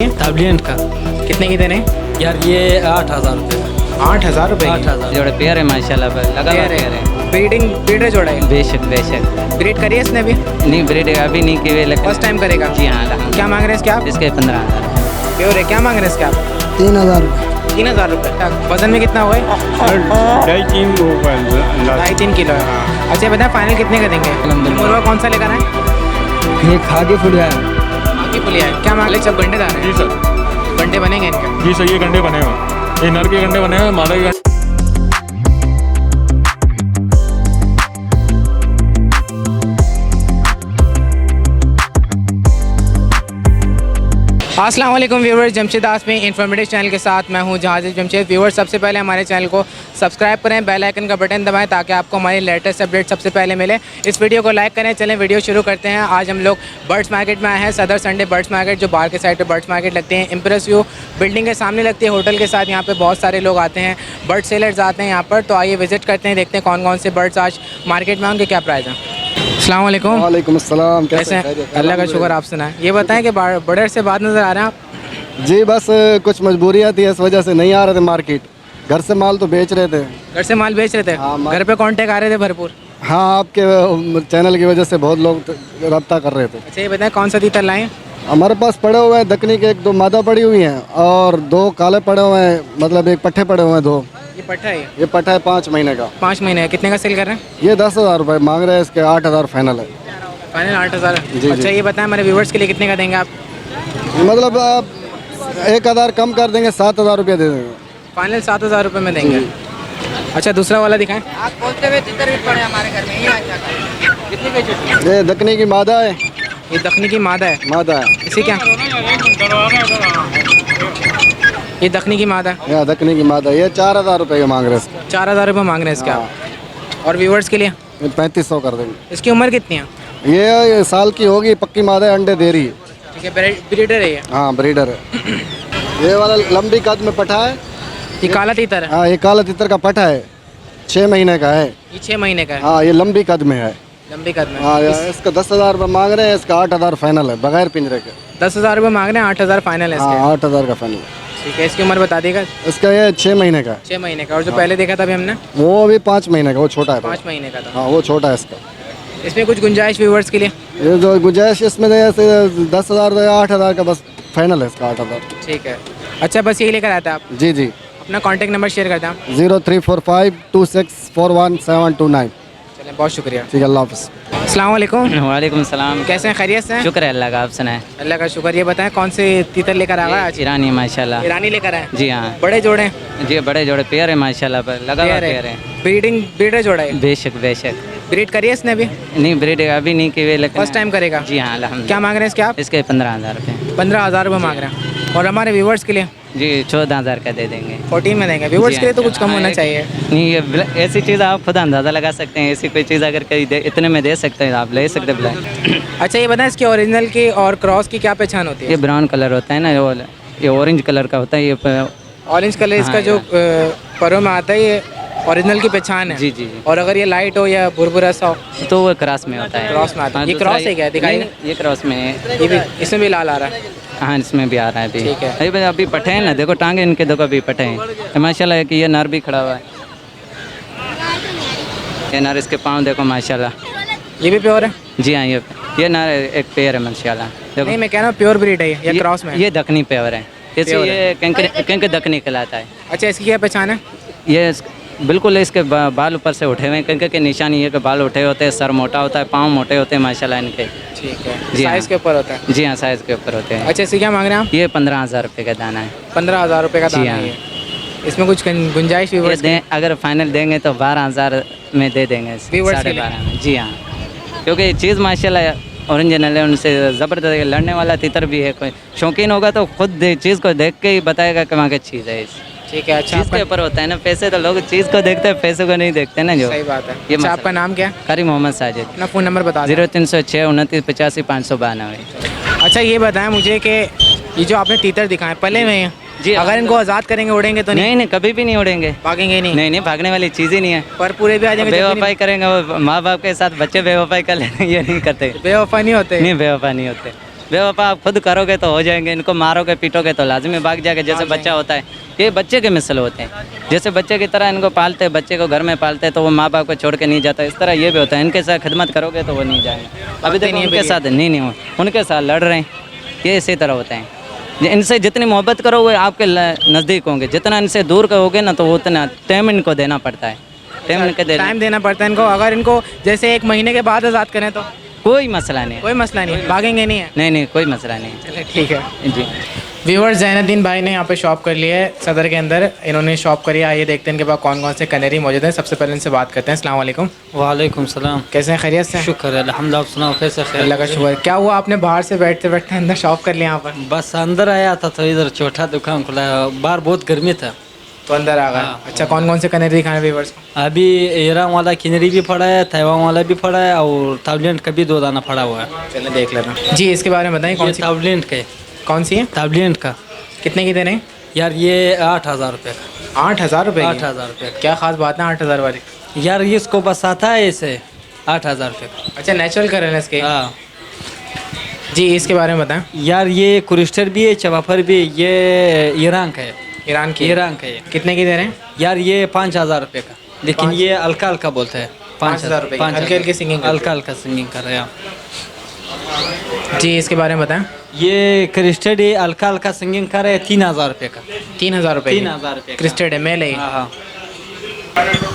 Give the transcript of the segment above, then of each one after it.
ताबलियन का कितने की दे रहे हैं यार ये 8,000 रुपये 8,000 रुपये 8,000 जोड़े पेयर है माशाल्लाह पर लगा हुआ पेयर है। ब्रीड जोड़ा है। बेशक बेशक ब्रीड करिए इसने भी नहीं ब्रीड अभी नहीं किए लेकिन फर्स्ट टाइम करेगा। जी हाँ अलहम्दुलिल्लाह। क्या मांग रहे हैं इसके आप? इसके 15,000 प्योर है। क्या मांग रहे हैं इसके आप? 3,000 3,000 रुपये। वजन में कितना हुआ है? 2.5-3 किलो है। अच्छा बताएं फाइनल कितने का देंगे? मुर्गा कौन सा लेकर आए? ये खादी फुल है। आगे पुलिया है। क्या मांग रहे? सब गंडे दार जी हैं। सर गंडे बनेंगे इनके? जी सर ये गंडे बने हुए ये नर के गंडे बने हुए मादा के अस्सलाम वालेकुम व्यूवर्स, जमशेद आसमी इन्फॉर्मेटिव चैनल के साथ मैं हूं जहाज़ जमशेद। व्यूवर्स सबसे पहले हमारे चैनल को सब्सक्राइब करें, बेल आइकन का बटन दबाएं ताकि आपको हमारी लेटेस्ट अपडेट सबसे पहले मिले। इस वीडियो को लाइक करें। चलें वीडियो शुरू करते हैं। आज हम लोग बर्ड्स मार्केट में आए हैं, सदर संडे बर्ड्स मार्केट, जो बाहर के साइड पर बर्ड्स मार्केट लगते हैं। इम्प्रेस व्यू बिल्डिंग के सामने लगती है होटल के साथ। यहाँ पर बहुत सारे लोग आते हैं, बर्ड सेलर्स आते हैं यहाँ पर। तो आइए विजिट करते हैं, देखते हैं कौन कौन से बर्ड्स आज मार्केट में, उनके क्या प्राइस हैं। अस्सलाम वालेकुम। वालेकुम अस्सलाम। कैसे हैं? अल्लाह का शुक्र, आप सुनाएं। ये बताएं कि बर्डर से बात नज़र आ रहे हैं आप? जी बस कुछ मजबूरियाँ थी, इस वजह से नहीं आ रहे थे मार्केट। घर से माल तो बेच रहे थे। घर से माल बेच रहे थे? हाँ, घर पे कांटेक्ट आ रहे थे भरपूर? हाँ, आपके चैनल की वजह से बहुत लोग रब्ता कर रहे थे। अच्छा ये बताएं कौन सा तीतर लाए? हमारे पास पड़े हुए हैं दक्कनी के 1-2 मादा पड़ी हुई हैं और 2 काले पड़े हुए हैं, मतलब एक पट्ठे पड़े हुए हैं 2। ये पट्टा है? ये पट्ठा है 5 महीने का। 5 महीने है। कितने का सेल कर रहे हैं? ये 10,000 रुपये मांग रहे हैं, इसके 8,000 फाइनल है। फाइनल 8,000। जी, अच्छा जी। ये बताएं हमारे व्यूवर्स के लिए कितने का देंगे आप? मतलब आप 1,000 कम कर देंगे, 7,000 रुपये दे देंगे। फाइनल 7,000 रुपये में देंगे। अच्छा दूसरा वाला दिखाएं। आप बोलते हुए तीतर भी पड़े हमारे घर में ही आ जाता है। कितनी बेचो? ये दक्कनी की मादा है। ये दखनी की मादा है। मादा है। इसी क्या? ये दखनी की मादा है। या दक्कनी की मादा, ये 4,000 रुपये मांग रहे हैं इसके। 4,000 रुपये मांग रहे हैं इसके आप। और व्यूवर्स के लिए ये 3,500 कर देंगे। इसकी उम्र कितनी है? ये साल की होगी, पक्की मादा है, अंडे दे रही है। ठीक है, ब्रीडर है ये? हाँ ब्रीडर है। ये वाला लंबी कद में पठा है। ये काला तीतर है? हाँ ये काला तितर का पठा है, 6 महीने का है। ये 6 महीने का है। हाँ ये लंबी कद में है। लंबी कद में? हाँ इसका 10,000 रुपये मांग रहे हैं, इसका 8,000 फाइनल है बगैर पिंजरे के। 10,000 रुपये मांग रहे हैं, 8,000 फाइनल है इसके। हाँ 8,000 का फाइनल। ठीक है, इसकी उम्र बता देगा? इसका ये 6 महीने का है। 6 महीने का। और जो पहले देखा था अभी हमने? वो अभी 5 महीने का, वो छोटा है। 5 महीने का था। हाँ वो छोटा है इसका। इसमें कुछ गुंजाइश व्यूवर्स के लिए? ये जो गुंजाइश इसमें 10,000 या 8,000 का बस फाइनल है इसका, 8,000। ठीक है। अच्छा बस यही लेकर आते हैं आप? जी जी। अपना कांटेक्ट नंबर शेयर करते हैं? 03452641 चलें, बहुत शुक्रिया। ठीक है, अल्लाह हाफ़िज़। अस्सलाम वालेकुम। वालेकुम सलाम। कैसे हैं? खैरियत से हैं? शुक्र है अल्लाह का, आप सुनाए? अल्लाह का शुक्र। ये बताएं कौन से तीतर लेकर आए आज? ईरानी माशाल्लाह। ईरानी लेकर आए? जी हाँ बड़े जोड़े? जी बड़े जोड़े पेयर है माशाल्लाह पर लगा हुआ पेयर है। ब्रीडर जोड़ा है? बेशक बेशक। ब्रीड करिए इसने भी? नहीं ब्रीड अभी नहीं किए लेकिन फर्स्ट टाइम करेगा? जी हाँ अल्हम्दुलिल्लाह। क्या मांग रहे हैं इसके आप? इसके 15,000 रुपये। 15,000 रुपये मांग रहे हैं। और हमारे व्यूवर्स के लिए? जी 14,000 का दे देंगे। 14 में देंगे। व्यूवर्स जी के लिए तो हाँ, कुछ कम होना हाँ, चाहिए। नहीं ये ऐसी चीज़ आप खुद अंदाज़ा लगा सकते हैं। ऐसी कोई चीज़ अगर कहीं इतने में दे सकते हैं आप ले सकते हैं बुलाए। अच्छा ये बताएं इसकी ओरिजिनल की और क्रॉस की क्या पहचान होती ये है? ब्राउन कलर होता है ना, ये ऑरेंज कलर का होता है ये ऑरेंज कलर इसका हाँ, जो परों में आता है, ये ओरिजिनल की पहचान है। जी जी जी। और अगर ये लाइट हो या भुरभुरा सा हो? तो वो क्रॉस में होता है। क्रॉस में आता है। हाँ, ये दूसरा क्रॉस है क्या? दिखाई नहीं, ये क्रॉस में है। ये भी इसमें भी लाल आ रहा है। हाँ इसमें भी आ रहा है अभी। ठीक है। अभी पठे हैं ना, देखो टांगे इनके, देखो अभी पठे हैं माशाल्लाह। कि ये नर भी खड़ा हुआ है, ये नर, इसके पाँव देखो माशाल्लाह। ये भी प्योर है? जी हाँ ये नर एक पेयर है माशाल्लाह। देखो नहीं मैं कह रहा हूँ प्योर ब्रीड है या क्रॉस में है? ये दखनी पेयर है, इसे प्योर ये कंक दखनी कहलाता है। अच्छा इसकी क्या पहचान है? ये बिल्कुल इसके बाल ऊपर से उठे हुए हैं, कंके के निशानी ये के बाल उठे होते हैं, सर मोटा होता है, पाँव मोटे होते हैं माशाल्लाह इनके। ठीक है। जी हाँ। साइज के ऊपर होता है? जी हाँ साइज़ के ऊपर होते हैं। अच्छा इसकी क्या मांग रहे हैं आप? ये 15,000 रुपये का दाना है। 15,000 रुपये का जी दाना हाँ। है ये। इसमें कुछ गुंजाइश ये व्यूवर्स दें, अगर फाइनल देंगे तो 12,000 में दे देंगे, Viewers के लिए? 12,500 में। जी हाँ, क्योंकि ये चीज़ माशाल्लाह ओरिजिनल है, उनसे ज़बरदस्त लड़ने वाला तितर भी है। कोई शौकीन होगा तो खुद चीज़ को देख के ही बताएगा कि वहाँ की चीज़ है। इस ठीक है। अच्छा चीज़ के ऊपर होता है ना, पैसे तो लोग चीज़ को देखते हैं, पैसे को नहीं देखते ना जो। सही बात है। ये अच्छा मसला। आपका नाम क्या है? कारी मोहम्मद साजिद। अपना फ़ोन नंबर बता दें। 0306 29 85 592। अच्छा ये बताएं मुझे कि ये जो आपने तीतर दिखाए पले हुए हैं, जी, अगर इनको आज़ाद करेंगे उड़ेंगे तो नहीं? नहीं नहीं कभी भी नहीं उड़ेंगे। भागेंगे नहीं? नहीं नहीं भागने वाली चीज़ ही नहीं है। पर पूरे भी आ जाएंगे? बेवफाई करेंगे वो, माँ बाप के साथ बच्चे बेवफाई कर लेते हैं, ये नहीं करते। बेवफा नहीं होते? नहीं बेवफा नहीं होते। बेवफा आप खुद करोगे तो हो जाएंगे, इनको मारोगे पीटोगे तो लाजमी भाग जाएगा। जैसे बच्चा होता है, ये बच्चे के मिसल होते हैं, जैसे बच्चे की तरह इनको पालते हैं, बच्चे को घर में पालते हैं तो वो माँ बाप को छोड़ के नहीं जाता, इस तरह ये भी होता है। इनके साथ खिदमत करोगे तो वो नहीं जाएंगे। अभी तक उनके साथ नहीं हो, उनके साथ लड़ रहे हैं, ये इसी तरह होता है। इनसे जितनी मोहब्बत करोगे आपके नज़दीक होंगे, जितना इनसे दूर करोगे ना तो उतना टाइम इनको देना पड़ता है, टाइम देना पड़ता है इनको। अगर इनको जैसे 1 महीने के बाद आज़ाद करें तो कोई मसला नहीं, कोई मसला नहीं, भागेंगे नहीं है। नहीं कोई मसला नहीं। चलिए ठीक है जी। व्यूअर्स, जैनुद्दीन भाई ने यहाँ पे शॉप कर ली है सदर के अंदर, इन्होंने शॉप करी है। आइए देखते हैं इनके पास कौन कौन से कनेरी मौजूद हैं। सबसे पहले इनसे बात करते हैं। अस्सलाम वालेकुम। वालेकुम सलाम। कैसे हैं, खैरियत से? शुक्र है अल्हम्दुलिल्लाह। आप सुनाओ कैसे? खैर? अल्लाह का शुक्र। क्या हुआ, आपने बाहर से बैठते बैठते अंदर शॉप कर लिया यहाँ पर? बस अंदर आया था तो इधर छोटा दुकान खुला है, बाहर बहुत गर्मी था तो अंदर आ गए। अच्छा, कौन कौन से कनेरी दिखाएं व्यूअर्स को? अभी ईरान वाला किनरी भी पड़ा है, ताइवान वाला भी पड़ा है और थाईलैंड का भी 2 दाना पड़ा हुआ है। चलिए देख लेते हैं जी। इसके बारे में बताएं, कौन सी थाईलैंड के, कौन सी है? थाईलैंड का। कितने की दे रहे हैं यार ये 8,000 रुपये का। 8,000 रुपये? 8,000 रुपये क्या खास बात है 8,000 वाली? यार ये इसको बस आता है इसे 8,000 रुपये का। अच्छा, नेचुरल कलर है इसके? हाँ जी। इसके बारे में बताएं। यार ये क्रिस्टर भी है, चवाफर भी है, ये ईरान का है। ईरान की? ईरान का है। कितने की दे रहे हैं? यार ये 5,000 रुपये का, लेकिन ये हल्का हल्का बोलते हैं। 5,000 रुपये की? हल्के हल्के सिंगिंग हल्का हल्का सिंगिंग कर रहे हैं आप। जी। इसके बारे में बताएं। ये क्रिस्टेड है, हल्का हल्का सिंगिंग कर रहे हैं, 3,000 रुपये का। 3,000 रुपये? 3,000 रुपये का। क्रिस्टेड है, मेल है? हाँ हाँ।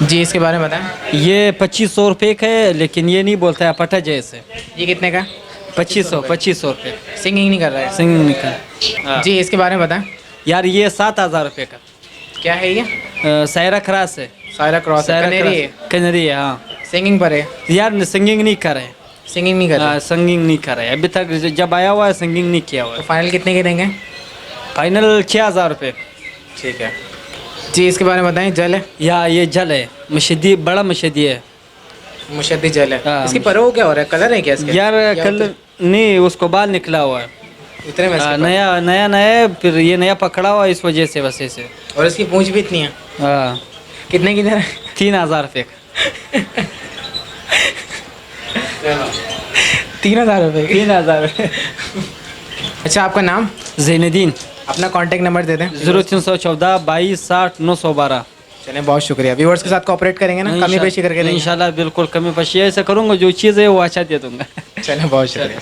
जी। इसके बारे में बताएं। ये 2,500 रुपये का है, लेकिन ये नहीं बोलता है पटा जैसे। ये कितने का? 2,500 रुपये सिंगिंग नहीं कर रहा है? सिंगिंग का। जी। इसके बारे में बताएं। यार ये 7,000 रुपये का। क्या है ये? सायरा क्रास है। सायरा क्रॉस है, कनेरी है? कनेरी है हाँ। सिंगिंग पर है? यार सिंगिंग नहीं कर रहे। सिंगिंग नहीं कर रहा? सिंगिंग नहीं कर रहे अभी तक, जब आया हुआ है सिंगिंग नहीं किया हुआ तो है। फाइनल कितने के देंगे? फाइनल 6,000 रुपये। ठीक है जी। इसके बारे में बताएं। जल है? या ये जल है, मशीदी, बड़ा मशीदी है। मुशद्दी जल है? हाँ, इसकी परो क्या हो रहा है, कलर है क्या इसके? यार कल नहीं, उसको बाल निकला हुआ है। इतने में इसके पास? नया नया नया, फिर ये नया पकड़ा हुआ है इस वजह से, वजह से। और इसकी पूंछ भी इतनी है? हाँ। कितने की दे रहे हैं? 3,000 रुपये का। 3,000 रुपये की? 3,000 रुपये। अच्छा, आपका नाम? जैनुद्दीन। अपना कांटेक्ट नंबर दे दें। 0314 22 60 912। चलिए, बहुत शुक्रिया। व्यूअर्स के साथ कोऑपरेट करेंगे ना, कमी पेशी करके देंगे इंशाल्लाह, बिल्कुल कमी पेशी ऐसा करूँगा, जो चीज़ है वो अच्छा दे दूँगा। चलिए, बहुत शुक्रिया।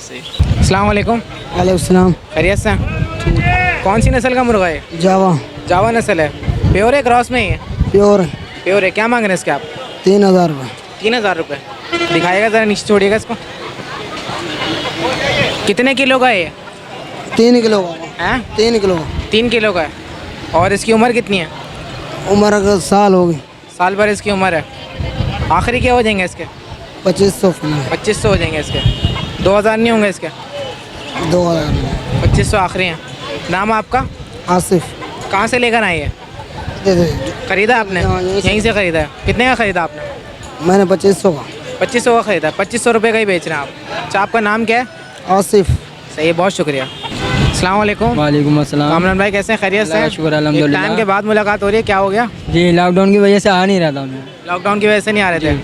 अस्सलाम वालेकुम। वालेकुम। खैरियत से? कौन सी नस्ल का मुर्गा है? जावा जावा नस्ल है? प्योर है, क्रॉस में ही है? प्योर प्योर है। क्या मांग रहे हैं इसके आप? 3,000 रुपये। 3,000 रुपये? दिखाएगा ज़रा, नीचे छोड़िएगा इसको। कितने किलो का है ये? 3 किलो का हैं? 3 किलो 3 किलो का है। और इसकी उम्र कितनी है? उम्र का साल होगी। साल भर इसकी उम्र है। आखिरी क्या हो जाएंगे इसके? 2,500 2500 हो जाएंगे इसके। 2,000 नहीं होंगे इसके? 2,000 2500 आखिरी हैं। नाम आपका? आसिफ। कहाँ से लेकर आए हैं? दे दे। ख़रीदा आपने? हाँ, यहीं से ख़रीदा है? कितने का ख़रीदा आपने? मैंने 2,500 का। 2500 का ख़रीदा? 2500 रुपये का ही बेच रहे हैं आप? अच्छा, आपका नाम क्या है? आसिफ। सही है, बहुत शुक्रिया। अस्सलाम वालेकुम। वालेकुम अस्सलाम। कामरान भाई, कैसे हैं? खैरियत से? अल्लाह का शुक्र, अल्हम्दुलिल्लाह। टाइम के बाद मुलाकात हो रही है, क्या हो गया? जी, लॉकडाउन की वजह से आ नहीं रहा था मैं। लॉकडाउन की वजह से नहीं आ रहे थे?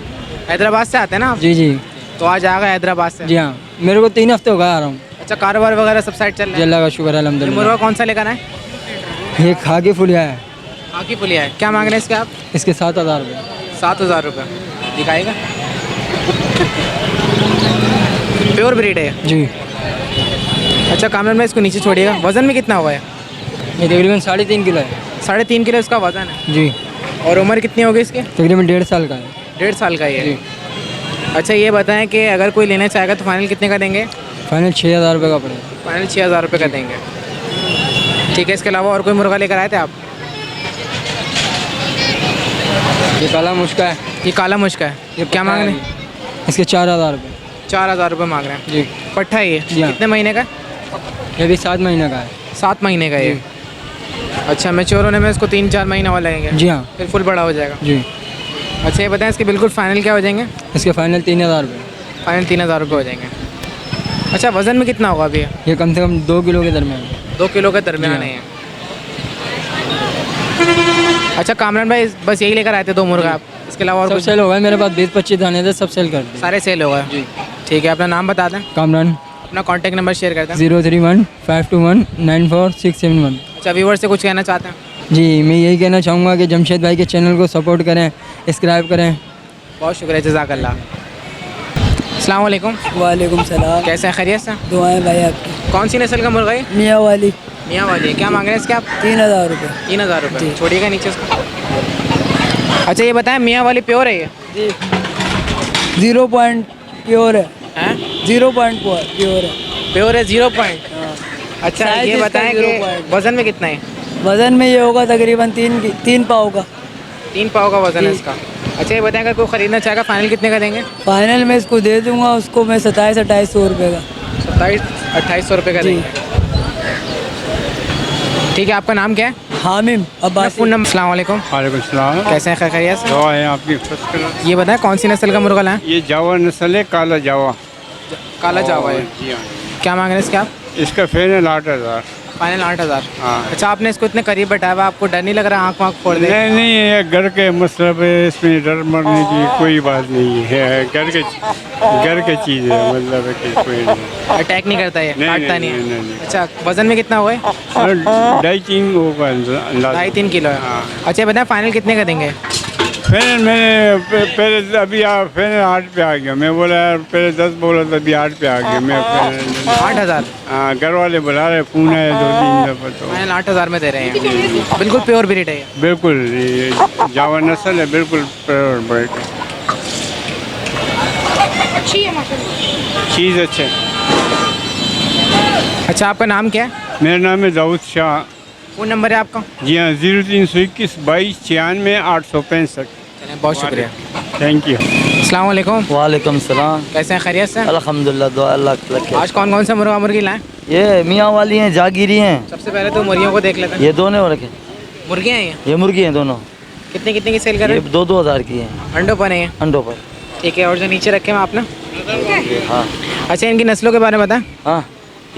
हैदराबाद से आते हैं ना आप? जी जी तो आज आ गए हैदराबाद से? जी हाँ, मेरे को 3 हफ्ते हो गए आ रहा हूँ। अच्छा, कारोबार वगैरह सब साइड चल जी रहा है? अल्लाह का शुक्र, ये अल्हम्दुलिल्लाह। मुर्गा कौन सा लेकर आए? ये खाकी फुलिया है, आकी पुलिया है। क्या मांग रहे हैं इसके आप? इसके 7,000 रुपये। 7,000 रुपये? दिखाएगा। प्योर ब्रीड है? जी। अच्छा, कामरान भाई, इसको नीचे छोड़िएगा। वज़न में कितना हुआ है? ये तकरीबन 3.5 किलो है। 3.5 किलो इसका वज़न है? जी। और उम्र कितनी होगी इसकी? तकरीबन 1.5 साल का है। 1.5 साल का ही है? जी। अच्छा, ये बताएं कि अगर कोई लेना चाहेगा तो फाइनल कितने का देंगे? फाइनल 6,000 रुपये का पड़ेगा। फाइनल 6,000 रुपये का देंगे। ठीक है। इसके अलावा और कोई मुर्गा लेकर आए थे आप? ये काला मुश्का है। ये काला मुश्का है? ये क्या मांग रहे हैं? इसके 4,000 रुपये। 4,000 रुपये मांग रहे हैं? जी। पट्ठा है ये? जी हाँ। कितने महीने का? ये भी 7 महीने का है। 7 महीने का ये? अच्छा, मैच्योर होने में इसको 3-4 महीने और लगेंगे? जी हाँ। फिर फुल बड़ा हो जाएगा? जी। अच्छा, ये बताएं इसके बिल्कुल फाइनल क्या हो जाएंगे? इसके फाइनल 3,000 रुपये। फाइनल 3,000 रुपये हो जाएंगे। अच्छा, वज़न में कितना होगा अभी? ये कम से कम 2 किलो के दरमियान। 2 किलो के दरमियान है? अच्छा कामरान भाई, बस यही लेकर आए थे 2 मुर्गा आप? इसके अलावा और सब कुछ? सेल हो गए मेरे पास, 20-25 दाने थे, सब सेल कर दिए। सारे सेल हो गए? जी। ठीक है, अपना नाम बता दें। कामरान। अपना कॉन्टैक्ट नंबर शेयर करते हैं। 031-521-94671। अच्छा, व्यूअर से कुछ कहना चाहते हैं? जी, मैं यही कहना चाहूँगा कि जमशेद भाई के चैनल को सपोर्ट करें, सब्सक्राइब करें। बहुत शुक्रिया, जज़ाकल्लाह। अस्सलाम वालेकुम। वालेकुम सलाम। कैसे हैं, खैरियत से? दुआएं भाई आपकी। कौन सी नस्ल का मुर्गा है? मियाँ वाली। मियाँ वाली। क्या मांग रहे हैं इसके आप? 3000 रुपये। 3000 रुपये। छोड़िएगा नीचे उसको। अच्छा, ये बताएं, मियाँ वाली प्योर है ये? जी, 0 पॉइंट प्योर है। हैं? 0 पॉइंट प्योर है। प्योर है, 0 पॉइंट। अच्छा, साइज ये इसका बताएं 0 कि पॉइंट। वज़न में कितना है? वज़न में ये होगा तकरीबन 3 पाव का। 3 पाव का वज़न है जी। इसका। अच्छा, ये बताएं, अगर कोई ख़रीदना चाहेगा फाइनल कितने का देंगे? फाइनल में इसको दे दूंगा उसको मैं 27-2800 रुपये का। 2700-2800 रुपये का जी। देंगे। ठीक है, आपका नाम क्या है? हामिम अब्बासी। Phone number. अस्सलाम वालेकुम। वालेकुम सलाम। कैसे हैं, खैरियत से? दुआ है आपकी फर्स्ट क्लास। ये बताएं, कौन सी नस्ल का मुर्गा लाएं? ये जावा नस्ल है, काला जावा। काला जावा है। जी हाँ। क्या मांग रहे हैं इसके आप? इसका फाइनल 8000। फाइनल 8000। हाँ। अच्छा, आपने इसको इतने करीब बैठाया हुआ, आपको डर नहीं लग रहा आँख वाँख फोड़ दे? नहीं नहीं, ये घर के मतलब है, इसमें डर मरने की कोई बात नहीं है। घर के चीज़ है, मतलब है कि कोई नहीं। अटैक नहीं करता ये? नहीं, काटता नहीं, नहीं है? नहीं। अच्छा, वज़न में कितना हुआ है? 2.5-3 होगा अंदाज़ा। 2.5-3 किलो है। हाँ। अच्छा, ये बताएं, फाइनल कितने का देंगे? फिर मैंने पहले अभी फिर 8 पे आ गया। मैं बोला यार, पहले 10 बोला तो अभी 8 पे आ गया मैं। 8000। हाँ, घर वाले बुला रहे, फोन आया 2-3 दफ़ा तो। फाइनल 8000 में दे रहे हैं। बिल्कुल प्योर ब्रीड है ये। बिल्कुल, ये जावा नस्ल है, बिल्कुल प्योर ब्रीड है। चीज़ अच्छे। अच्छा, आपका नाम क्या है? मेरा नाम है दाऊद शाह। फ़ोन नंबर है आपका? जी हाँ, 0321 22 96 865। चलें, बहुत शुक्रिया। Thank you. अस्सलाम वालेकुम। वालेकुम सलाम। कैसे हैं, खैरियत से? अल्हम्दुलिल्लाह, दुआ अल्लाह की। आज कौन कौन सा मुर्गा मुर्गी लाएं? ये मियाँ वाली हैं, जागीरी हैं। सबसे पहले तो मुर्गियों को देख लेते हैं। ये दोनों हो रखे। मुर्गियाँ हैं ये मुर्गी हैं दोनों। कितने कितने की सेल कर ये रहे हैं? 2-2 हज़ार की हैं, अंडों पर है ये? अंडों पर। ठीक है, और जो नीचे रखे हैं आपने? हाँ अच्छा, इनकी नस्लों के बारे में बताएं। हाँ,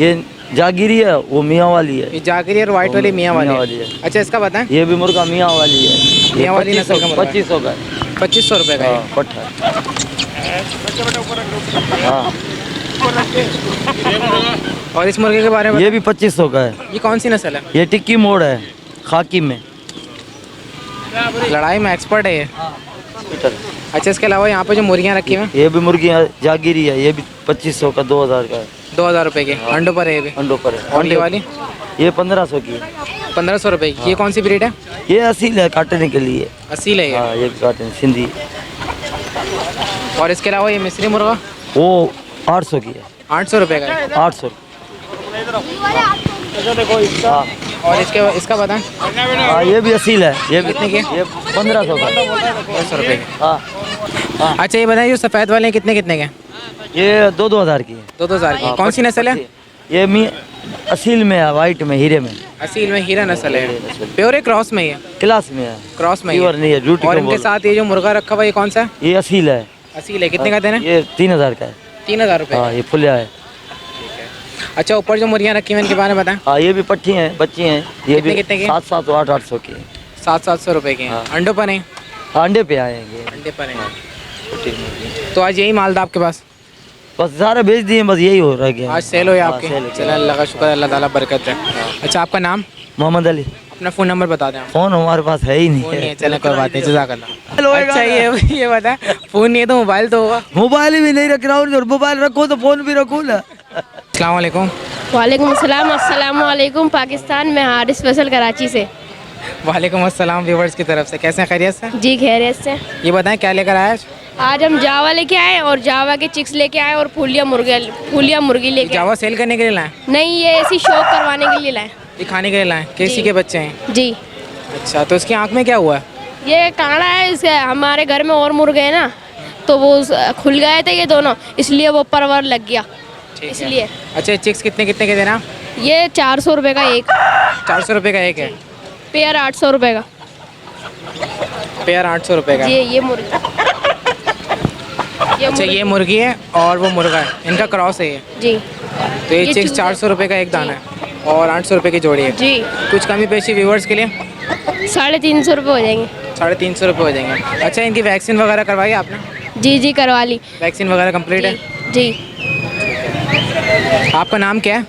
ये जागीरी है, वो मियाँ वाली है। ये जागरी और वाइट वाली मियाँ मियाँ वाली वाली है। है। अच्छा, इसका बताएं। ये भी मुर्गा मियाँ वाली है। ये मियाँ वाली नस्ल का मुर्गा है। 2500 का है। 2500 रुपये का हाँ, पट्टा। हाँ, है। और इस मुर्गे के बारे में ये भी 2500 का है। ये कौन सी नस्ल है? ये टिक्की मोड़ है, खाकी में। लड़ाई में एक्सपर्ट है ये। अच्छा, इसके अलावा यहाँ पे जो मुर्गियाँ रखी हुई हैं? ये भी मुर्गी जागीरी है, ये भी 2500 का, 2000 का है। 2000 रुपये की। अंडों पर है ये भी? अंडों पर है। और ये वाली? ये 1500 की है। 1500 रुपये की। ये कौन सी ब्रीड है? ये असील है, काटने के लिए। असील है ये? हाँ, ये काटने सिंधी। और इसके अलावा ये मिस्री मुर्गा? वो 800 की है। 800 रुपये का है। 800। हाँ, और इसका बताएं। हाँ, ये भी असील है। ये भी कितने की? ये 1500 का। 1500 रुपये की। हाँ, अच्छा, ये बताएं, जो सफ़ेद वाले हैं कितने कितने के? ये 2-2 हज़ार की है। 2-2 हज़ार की। हाँ, कौन सी नस्ल है? ये असील में है, वाइट में, हीरे में। असील में हीरा नस्ल है। प्योर है, क्रॉस में ही है? क्लास में है, क्रॉस में ही प्योर नहीं है, झूठ और क्यों इनके बोल साथ ये जो मुर्गा रखा हुआ, ये कौन सा है? ये असील है। असील है। कितने का देना है? ये 3000 का है। 3000 रुपये। हाँ, ये फुलिया है। अच्छा, ऊपर जो मुर्गियाँ रखी हुई हैं, इनके बारे में बताएं। हाँ, ये भी पट्टी हैं, बच्ची हैं। ये कितने भी कितने की? 700 800 की है। 700 रुपये की हैं। हाँ। अंडों पर नहीं? अंडे पे आएंगे। अंडे पर हैं। छोटी मुर्गी। तो आज यही माल था आपके पास? बस सारे बेच दिए, बस यही हो रहा गया। आज सेल हो हाँ, आपके? सेल हो चलो, अल्लाह का शुक्र, अल्लाह ताला बरकत है। अच्छा, आपका नाम? मोहम्मद अली। अपना फ़ोन नंबर बता दें आप। फ़ोन हमारे पास है ही फ़ोन नहीं नहीं है, चलो कोई बात नहीं, जज़ाकल्लाह। अच्छा, ये बता, फ़ोन नहीं है तो मोबाइल तो होगा? मोबाइल भी नहीं रख रहा हूँ, और मोबाइल रखो तो फ़ोन भी रखो ना। अस्सलाम वालेकुम। वालेकुम अस्सलाम। अस्सलाम वालेकुम। पाकिस्तान में हारिस फैसल, कराची से। वालेकुम अस्सलाम व्यूवर्स की तरफ से। कैसे हैं, खैरियत से? जी, खैरियत से। ये बताएं, क्या लेकर आए आज? आज हम जावा लेके आए और जावा के चिक्स लेके आए और फूलिया मुर्गी लेके आए। जावा सेल करने के लिए लाए? नहीं, ये ऐसी शौक करवाने के लिए लाए। ये खाने के लिए लाए? किसी जी। के बच्चे हैं? जी। अच्छा, तो इसकी आँख में क्या हुआ है? ये कांड़ा है, इसके हमारे घर में और मुर्गे हैं ना, तो वो खुल गए थे ये दोनों, इसलिए वो परवर लग गया, इसलिए। अच्छा, चिक्स कितने कितने के देना? ये 400 रुपये का एक। 400 रुपये का एक है? पेयर 800 रुपये का। पेयर 800 रुपये का? जी, ये मुर्गी। अच्छा, ये मुर्गी है और वो मुर्गा है, इनका क्रॉस है ये? जी। तो ये चिक्स 400 रुपये का एक दाना है और 800 रुपये की जोड़ी है? जी। कुछ कमी पेशी व्यूवर्स के लिए? 350 रुपये हो जाएंगे। 350 रुपये हो जाएंगे। अच्छा, इनकी वैक्सीन वगैरह करवाई आपने? जी, करवा ली। वैक्सीन वगैरह कंप्लीट है? जी। आपका नाम क्या है?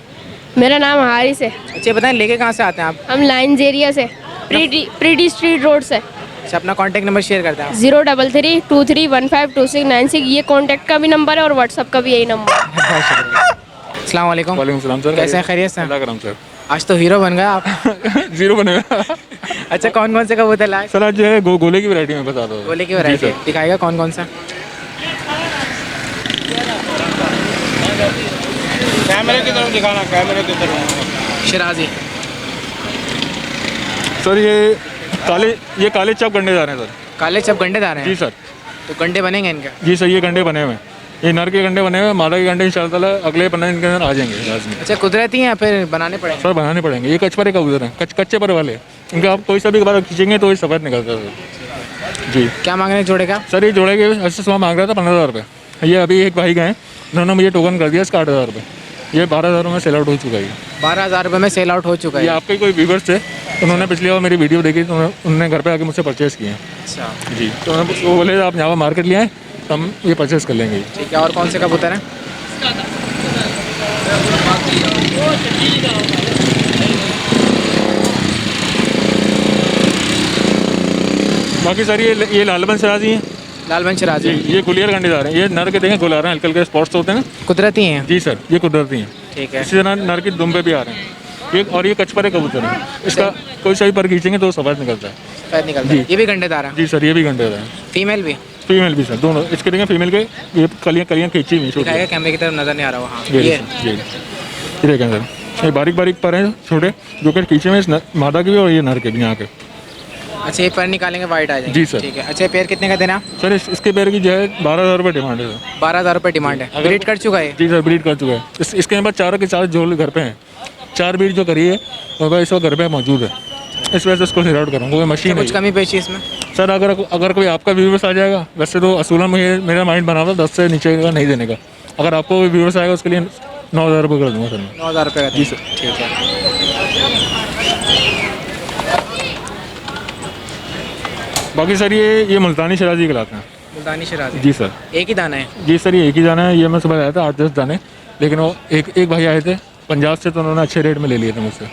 मेरा नाम हारिस है। अच्छा बताएं लेके कहाँ से आते हैं आप? हम लाइन्स एरिया से, प्रीटी स्ट्रीट रोड से। अच्छा अपना कॉन्टैक्ट नंबर शेयर करते हैं आप। 03323152696 ये कॉन्टैक्ट का भी नंबर है और व्हाट्सअप का भी यही नंबर है। बहुत शुक्रिया। अस्सलाम वालेकुम। वालेकुम सलाम सर। कैसे हैं, खैरियत से? अल्लाह करम सर। आज तो हीरो बन गए आप। जीरो बनेगा। अच्छा कौन कौन से कबूतर लाए? सर आज जो है गोले की वैरायटी में बता दो। गोले की वैरायटी दिखाएगा कौन कौन सा? कैमरे की तरफ दिखाना, कैमरे की तरफ। शिराजी। सर ये काले चप गंडेदार हैं सर। काले चप गंडेदार हैं? जी सर। तो गंडे बनेंगे इनके? जी सर, ये गंडे बने हुए हैं। ये नर के गंडे बने हुए हैं, मादा के गंडे इंशाल्लाह ताला अगले 15 दिन के अंदर आ जाएंगे लाजमी। अच्छा कुदरती हैं या फिर बनाने पड़ेंगे? सर बनाने पड़ेंगे। ये कचपरे कबूतर हैं, कच्चे पर वाले। इनका आप कोई सा भी बार खींचेंगे तो ये सफ़ेद निकलता है सर। जी। क्या मांग रहे हैं जोड़े का? सर ये जोड़े के ऐसे सुबह मांग रहा था 15,000 रुपये। ये अभी एक भाई गए, उन्होंने मुझे टोकन कर दिया इसका 8,000 रुपये। ये 12,000 में सेल आउट हो चुका है। 12,000 रुपये में सेल आउट हो चुका है। ये आपके कोई व्यूवर्स थे, उन्होंने पिछली बार मेरी वीडियो देखी तो उन्होंने घर पे आके मुझसे परचेज़ किए हैं। अच्छा जी। तो वो बोले आप यहाँ मार्केट ले आए तो हम ये परचेज़ कर लेंगे। ठीक है। और कौन से कबूतर हैं? बाकी सर ये लालबन सिराजी हैं। लालबन शिराजी। ये गुलियर गंडेदार हैं। ये नर के देखें गुलार हैं, हल्के हल्के स्पॉट्स होते हैं ना। कुदरती हैं? जी सर, ये कुदरती हैं। ठीक है। इसी तरह नर की दुम्बे भी आ रहे हैं। ये कचपरे कबूतर हैं। इसका कोई सा भी पर खींचेंगे तो सफ़ेद निकलता है। सफ़ेद निकलता है। ये भी गंडेदार है? जी सर, ये भी गंडेदार हैं। फीमेल भी? फीमेल भी सर, दोनों। इसके देखें फीमेल के ये कलियाँ खींची हुई छोटी। दिखाएगा कैमरे की तरफ नज़र नहीं आ रहा वो। हाँ ये देखें सर, ये बारीक बारीक पर हैं छोटे, जो कि खींचे में मादा के भी और ये नर के भी यहाँ के। अच्छा ये पैर निकालेंगे वाइट आ जाएंगे? जी सर। ठीक है। अच्छा पैर कितने का देना? सर इसके पैर की जो है 12,000 रुपये डिमांड है सर। 12,000 रुपये डिमांड है। ब्रीड कर चुका है? जी सर, ब्रीड कर चुका है। इसके बाद 4 के 4 जो घर पे हैं, 4 ब्रीड जो करी है और वह इस वक्त घर पे मौजूद है। इस वजह से उसको सेल आउट करूँगा। वो मशीन कुछ कमी पेशी इसमें? सर अगर कोई आपका व्यूवर्स आ जाएगा, वैसे तो असूलन में मेरा माइंड बना हुआ 10 से नीचे का नहीं देने का। अगर आपको कोई व्यूवर्स आएगा उसके लिए 9,000 रुपये कर दूँगा सर। 9,000 रुपये का? जी सर। ठीक है। बाकी सर ये मुल्तानी शराजी कहलाते हैं। मुल्तानी शिराजी? जी सर। एक ही दाना है? जी सर, ये एक ही दाना है। ये मैं सुबह आया था 8-10 दाने, लेकिन वो एक भाई आए थे पंजाब से, तो उन्होंने अच्छे रेट में ले लिए थे मुझसे।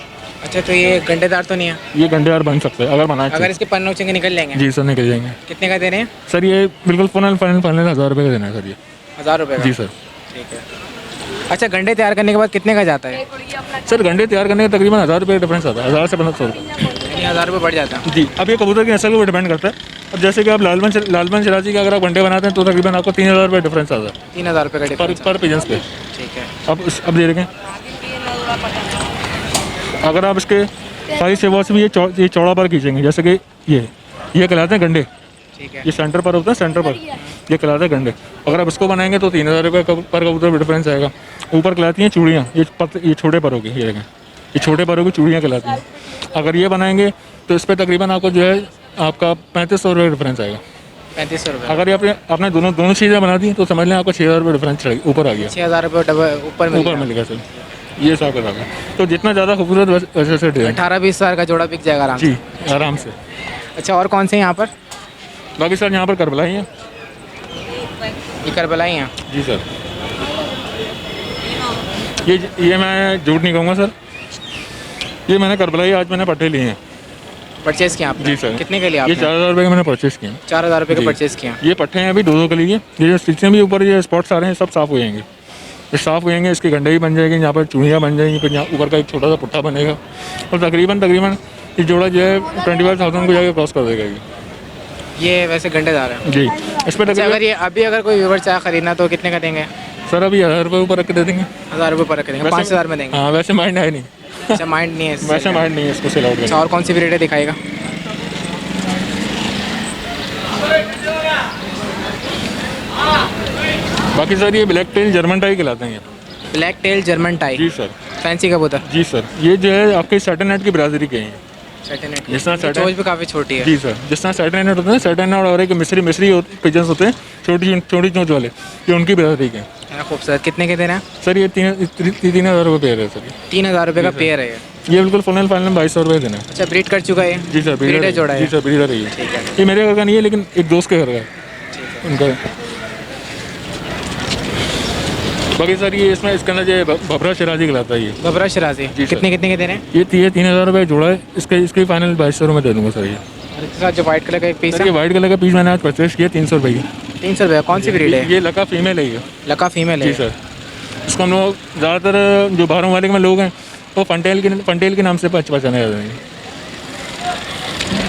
अच्छा तो ये गंडेदार तो नहीं है? ये गंडेदार बन सकते हैं अगर बनाए। अगर इसके पन्नों चंगे निकल जाएंगे? जी सर, निकल जाएंगे। कितने का दे रहे हैं? सर ये बिल्कुल फाइनल 1,000 रुपये का देना है सर। ये 1,000 रुपये का? जी सर। ठीक है। अच्छा गंडे तैयार करने के बाद कितने का जाता है? सर गंडे तैयार करने का तकरीबन 1,000 रुपये का डिफरेंस आता है। 1,000 से 1,500 रुपये। 1,000 रुपये बढ़ जाता है? जी। अब ये कबूतर की नस्ल को डिपेंड करता है। अब जैसे कि आप लालबन शराजी के अगर आप गंडे बनाते हैं तो तकरीबन आपको 3,000 रुपये डिफरेंस आता है। 3,000 रुपये का डिफरेंस पर पिजन्स पे। ठीक है। अब दे देखें, अगर आप इसके साइज से वो से भी ये चौड़ा पर खींचेंगे, जैसे कि ये कहलाते हैं गंडे। ठीक है। ये सेंटर पर होता है, सेंटर पर ये कहलाते हैं गंडे। अगर आप इसको बनाएंगे तो 3,000 रुपये पर कबूतर डिफरेंस आएगा। ऊपर कहलाती हैं चूड़ियाँ, ये छोटे परों की, ये देखें ये छोटे परों की चूड़ियाँ कहलाती हैं। अगर ये बनाएंगे तो इस पर तकरीबन आपको जो है आपका 3,500 रुपये डिफरेंस आएगा। 3,500 रुपये? अगर ये आपने दोनों चीज़ें बना दी तो समझ लें आपको 6,000 रुपये डिफरेंस ऊपर आ गया। 6,000 रुपये ऊपर मिलेगा सर। ये हिसाब किताब है। तो जितना ज़्यादा खूबसूरत वैसे से डिज़ाइन। 18-20 हज़ार का जोड़ा बिक जाएगा आराम से? जी आराम से। अच्छा और कौन से हैं यहाँ पर? बाकी सर यहाँ पर करबलाई हैं। ये करबलाई हैं? जी सर। ये मैं झूठ नहीं कहूँगा सर, ये मैंने करबलाई आज मैंने पट्टे लिए हैं। परचेज़ किया आपने? जी सर। कितने के लिए? ये 4,000 रुपये के मैंने परचेज़ किए हैं। 4,000 रुपये का जी। परचेज़ किया? ये पट्टे हैं अभी 2-2 के लिए। ये जो स्टिचें भी ऊपर ये स्पॉट्स आ रहे हैं सब साफ़ हो जाएंगे। ये साफ़ हो जाएंगे, इसके गंडे भी बन जाएंगे, यहाँ पर चूड़ियाँ बन जाएंगी, फिर यहाँ ऊपर का एक छोटा सा पुट्ठा बनेगा और तकरीबन ये जोड़ा जो है 25,000 को जाके क्रॉस कर देगा। ये वैसे गंडेदार है? जी। इस पर अगर कोई व्यूवर चाहे खरीदना तो कितने का देंगे? सर अभी 1,000 रुपये ऊपर रख के दे देंगे। 1,000 रुपये पर रख देंगे? 5,000 में देंगे? हाँ वैसे माइंड है नहीं। अच्छा माइंड नहीं है? वैसे माइंड नहीं है इसको सेल आउट। अच्छा और कौन सी ब्रीड है दिखाएगा? बाकी सर ये ब्लैक टेल जर्मन टाई कहलाते हैं। Black tail German tie? जी सर। फैंसी कबूतर? जी सर। ये जो है आपके सैटेनाइट की बरादरी के हैं। सैटेनाइट? जिस तरह चोंच भी काफ़ी छोटी है? जी सर। जिस तरह सैटेनाइट होते हैं, सैटेनाइट और एक मिस्री पिजन्स होते हैं छोटी चोंच वाले, ये उनकी बरादरी के हैं। खूबसूरत। कितने के देना है? सर ये 3,000 रुपये पेयर है सर। 3,000 रुपये का पेयर है ये बिल्कुल फाइनल 2,200 रुपये देना है। अच्छा ब्रीड कर चुका है? जी सर। ब्रीडर जोड़ा है? जी सर, ब्रीडर है। ठीक है। ये मेरे घर का नहीं है लेकिन एक दोस्त के घर का है उनका। बाकी सर ये इसमें इसके अंदर जो भबरा शराजी कहलाता है ये। बबरा शराजी जी सर। कितने कितने के दे रहे हैं? ये 3,000 रुपये जोड़ा है, इसके फाइनल 2200 में दे दूँगा सर ये। और इसके साथ जो वाइट कलर का एक पीस सर है ये वाइट कलर का पीस मैंने आज परचेस किया 300 रुपये की। 300 रुपये। कौन सी ब्रीड है? ये लका फीमेल है ये। लका फीमेल है। जी सर। इसको हम लोग ज़्यादातर जो बाहरों वाले में लोग हैं वो फंटेल के नाम से पहचाने जाते हैं।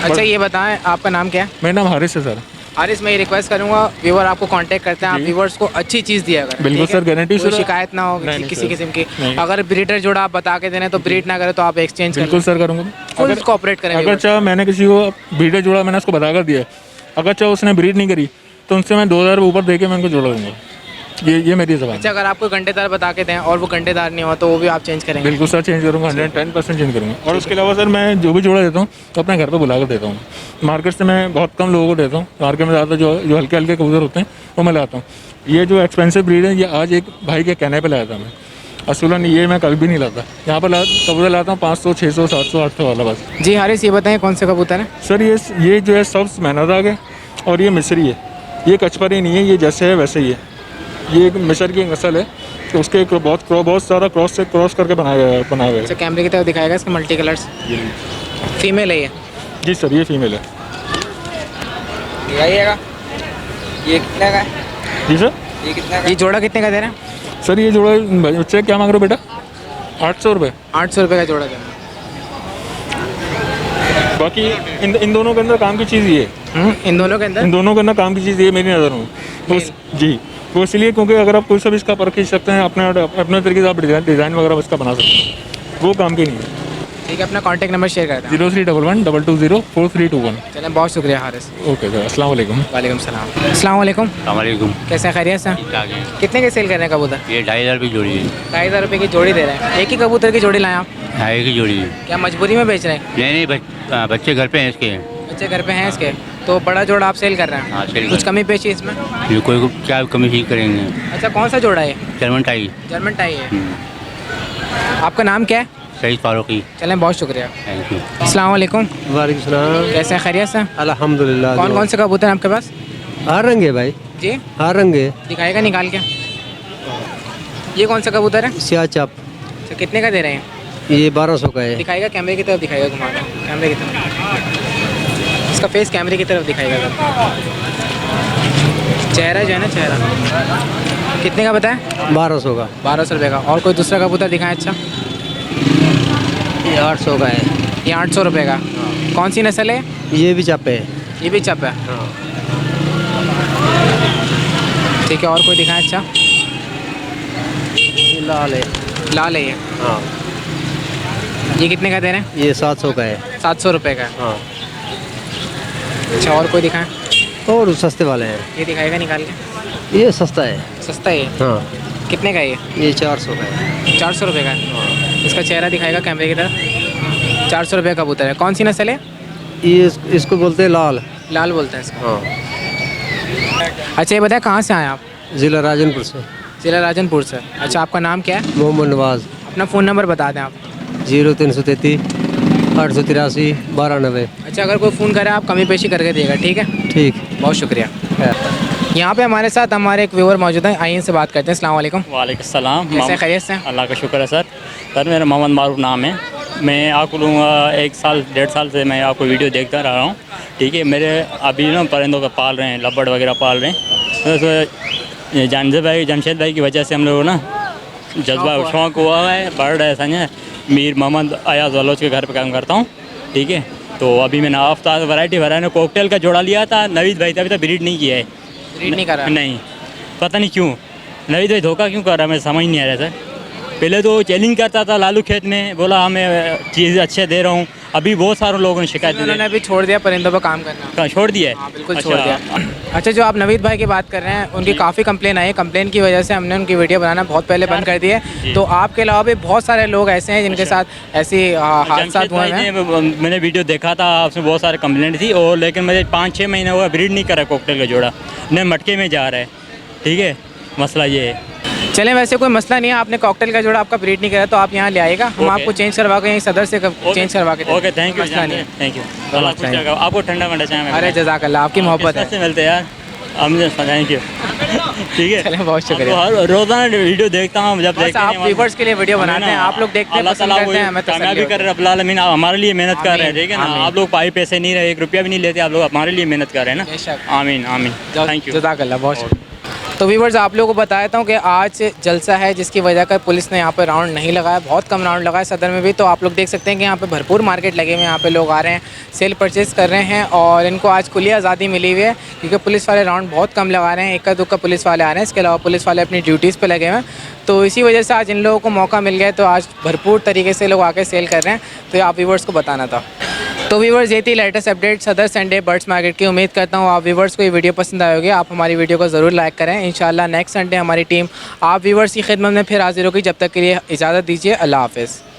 अच्छा ये बताएं आपका नाम क्या है? मेरा नाम हारिस है सर। हारिस, मैं ये रिक्वेस्ट करूंगा व्यूवर आपको कांटेक्ट करते हैं, आप व्यूवर्स को अच्छी चीज़ दिया करें। बिल्कुल ठीक है? सर, गारंटी कोई सर। शिकायत ना हो नहीं, किसी सर। किस्म की। नहीं। अगर ब्रीडर जोड़ा आप बता के देने तो ब्रीड ना करे तो आप एक्सचेंज कर बिल्कुल सर करूँगा। फुल कोऑपरेट करें। अगर चाहे मैंने किसी को ब्रीडर जोड़ा मैंने उसको बता कर दिया, अगर चाहे उसने ब्रीड नहीं करी तो उनसे मैं 2000 ऊपर दे के मैं उनको जोड़ा दूँगा। ये मेरी जबान। अच्छा अगर आपको घंटेदार बता के दें और वो घंटेदार नहीं हो तो वो भी आप चेंज करेंगे? बिल्कुल सर चेंज करूँगा, 110% चेंज करूँगा। और उसके अलावा सर मैं जो भी जोड़ा देता हूँ तो अपने घर पे बुला कर देता हूँ। मार्केट से मैं बहुत कम लोगों को देता हूँ, मार्केट में ज़्यादा जो हल्के हल्के कबूतर होते हैं वो मैं लाता हूँ। ये जो एक्सपेंसिव ब्रीड है ये आज एक भाई के कहने पर लाया था मैं, असूलन ये मैं कभी भी नहीं लाता। यहाँ पर कबूतर लाता हूँ 500, 600, 700, 800 वाला बस। जी हारिस ये बताएं कौन से कबूतर है? सर ये जो है सब मेहनत है और ये मिस्री है। ये कचपरी नहीं है, ये जैसे है वैसे ही है। ये एक मिस्र की नस्ल है तो उसके बहुत सारा क्रॉस करके बनाया गया है। अच्छा कैमरे की तरफ दिखाएगा इसके मल्टी कलर्स। फीमेल है ये? जी सर ये फीमेल है। दिखाइएगा ये कितने का है? जी सर। ये कितने का? ये जोड़ा कितने का दे रहे हैं? सर ये जोड़ा बच्चे क्या मांग रहे हो बेटा? 800 रुपये। 800 रुपये का जोड़ा दे रहे बाकी इन दोनों के अंदर काम की चीज़ ये है। इन दोनों के अंदर काम की चीज़ ये मेरी नज़र में तो जी वो इसलिए क्योंकि अगर आप कोई सा भी इसका परख खींच सकते हैं अपने तरीके से आप डिज़ाइन वगैरह इसका बना सकते हैं, वो काम की नहीं है। ठीक है अपना कॉन्टैक्ट नंबर शेयर करते हैं। 0311 चलें बहुत शुक्रिया हारिस। ओके सर अस्सलाम वालेकुम। वालेकुम सलाम। अस्सलाम वालेकुम। कैसे हैं, खैरियत से? कितने के सेल कर रहे हैं कबूतर? ये 2500 रुपये जोड़ी है। 2500 रुपये की जोड़ी दे रहे हैं। एक ही कबूतर की जोड़ी लाएं आप? हाँ एक ही जोड़ी है। क्या मजबूरी में बेच रहे हैं? नहीं बच्चे घर पे हैं इसके। बच्चे घर पे हैं इसके तो बड़ा जोड़ा आप सेल कर रहे हैं? हाँ सेल। कुछ कमी पेशी इसमें? ये कोई क्या कमी ठीक करेंगे। अच्छा कौन सा जोड़ा है? German tie. जर्मन टाई है। आपका नाम क्या है? सईद फारूकी। चलें बहुत शुक्रिया। Thank you. अस्सलाम वालेकुम। वालेकुम सलाम। कैसे हैं, खैरियत से? अल्हम्दुलिल्लाह। कौन कौन से कबूतर हैं आपके पास? हर रंग है भाई, जी हर रंग है। दिखाएगा निकाल के। ये कौन सा कबूतर है? सिया चाप, अच्छा कितने का दे रहे हैं? ये 1200 का है। दिखाएगा कैमरे की तरफ, दिखाएगा घुमा के कैमरे की तरफ। इसका फेस कैमरे की तरफ दिखाएगा। चेहरा जो है ना, चेहरा कितने का बताया? 1200 का। 1200 रुपये का। और कोई दूसरा कबूतर दिखाएं अच्छा? ये 800 का है। ये 800 रुपये का। कौन सी नस्ल है? ये भी चाप है। ये भी चप है। ठीक है और कोई दिखाएं अच्छा? ये लाल है। लाल है ये? हाँ। ये कितने का दे रहे हैं? ये 700 का है। 700 रुपये का। हाँ। अच्छा और कोई दिखाएं? और सस्ते वाले हैं। ये दिखाएगा निकाल के। ये सस्ता है। सस्ता है ये? हाँ। कितने का है ये 400 का है। 400 रुपये का है। इसका चेहरा दिखाएगा कैमरे की तरफ। 400 रुपये का कबूतर है। कौन सी नस्ल है? ये इसको बोलते हैं लाल। लाल बोलते हैं इसको। हाँ। अच्छा ये बताएं कहाँ से आए आप? ज़िला राजनपुर से। जिला राजनपुर से। अच्छा आपका नाम क्या है? मोहम्मद नवाज़। अपना फ़ोन नंबर बता दें आप। 0333 883 1290। अच्छा अगर कोई फ़ोन करे आप कमी पेशी करके देगा, ठीक है? ठीक। बहुत शुक्रिया। यहाँ पे हमारे साथ हमारे एक व्यूअर मौजूद हैं, आइए इनसे बात करते हैं। अस्सलाम वालेकुम। वालेकुम सलाम। कैसे खैरियत से? अल्लाह का शुक्र है सर मेरा मोहम्मद मारूफ नाम है। मैं आपको 1 साल 1.5 साल से मैं आपको वीडियो देखता रहा हूँ, ठीक है? मेरे अभी ना परिंदों का पाल रहे हैं, लब्बड़ वगैरह पाल रहे हैं। तो जमशेद भाई की वजह से हम लोग ना जज्बा शौक़ हुआ है, बढ़ रहा है। समझे? मीर मोहम्मद अयाज वलोच के घर पे काम करता हूँ, ठीक है? तो अभी मैंने आफ्ताब वैरायटी कॉकटेल का जोड़ा लिया था। नवीद भाई अभी तक ब्रीड नहीं किया है। ब्रीड नहीं कर रहा? नहीं, पता नहीं क्यों नवीद भाई धोखा क्यों कर रहा है, मैं समझ नहीं आ रहा सर। पहले तो चैलेंज करता था लालू खेत में, बोला हमें चीज़ अच्छे दे रहा हूँ। अभी बहुत सारे लोगों ने शिकायत दी। उन्होंने अभी छोड़ दिया परिंदों पर काम करना। कहाँ छोड़ दिया है? हाँ बिल्कुल छोड़ दिया। अच्छा जो आप नवीद भाई की बात कर रहे हैं, उनकी काफ़ी कंप्लेन आई है। कंप्लेन की वजह से हमने उनकी वीडियो बनाना बहुत पहले बंद कर दिया है। तो आपके अलावा भी बहुत सारे लोग ऐसे हैं जिनके साथ ऐसी हादसा हुए हैं। मैंने वीडियो देखा था, आपसे बहुत सारे कंप्लेंट थी। और लेकिन मुझे 5-6 महीने हुआ ब्रीड नहीं करा कॉकटेल का जोड़ा, न मटके में जा रहा है, ठीक है? मसला ये है। चलें वैसे कोई मसला नहीं है, आपने कॉकटेल का जोड़ा आपका ब्रीड नहीं करा तो आप यहाँ ले आएगा, हम आपको चेंज करवा के यहीं सदर से चेंज करवा के। Okay thank you, thank you. आपको ठंडा वंडा चाहिए? अरे जज़ाकल्लाह, आपकी मोहब्बत है। मिलते यार। Thank you. ठीक है, चलें, बहुत शुक्रिया। आपको हर रोज़ाना वीडियो देखता हूँ, जब बस देखते आप हैं व्यूवर्स के लिए वीडियो बनाते हैं, आप लोग देखते हैं, अल्लाह पसंद ताला करते हैं, हमें वो तसल्ली कामयाबी होती कर रहे हैं, रब्बुल आलमीन हमारे लिए मेहनत कर रहे हैं, ठीक है ना। आमीन। आप लोग पाई पैसे नहीं रहे, 1 रुपया भी नहीं लेते, आप लोग हमारे लिए मेहनत कर रहे हैं बेशक। ना। आमीन आमीन, थैंक यू। जज़ाकल्लाह, बहुत शुक्रिया। तो व्यूवर्स, आप लोगों को बताता हूँ कि आज जलसा है जिसकी वजह कर पुलिस ने यहाँ पे राउंड नहीं लगाया, बहुत कम राउंड लगाया सदर में भी। तो आप लोग देख सकते हैं कि यहाँ पे भरपूर मार्केट लगे हुए हैं, यहाँ पे लोग आ रहे हैं, सेल परचेज़ कर रहे हैं और इनको आज खुली आज़ादी मिली हुई है क्योंकि पुलिस वाले राउंड बहुत कम लगा रहे हैं, इक्का दुक्का पुलिस वाले आ रहे हैं, इसके अलावा पुलिस वाले अपनी ड्यूटीज़ पर लगे हुए हैं। तो इसी वजह से आज इन लोगों को मौका मिल गया, तो आज भरपूर तरीके से लोग आके सेल कर रहे हैं। तो ये आप व्यूवर्स को बताना था। तो व्यूवर्स, ये थी लेटेस्ट अपडेट सदर संडे बर्ड्स मार्केट की। उम्मीद करता हूँ आप व्यूवर्स को ये वीडियो पसंद आएगी, आप हमारी वीडियो को ज़रूर लाइक करें। इंशाल्लाह नेक्स्ट संडे हमारी टीम आप व्यूवर्स की खिदमत में फिर हाजिर होगी। जब तक के लिए इजाज़त दीजिए, अल्लाह हाफ़िज़।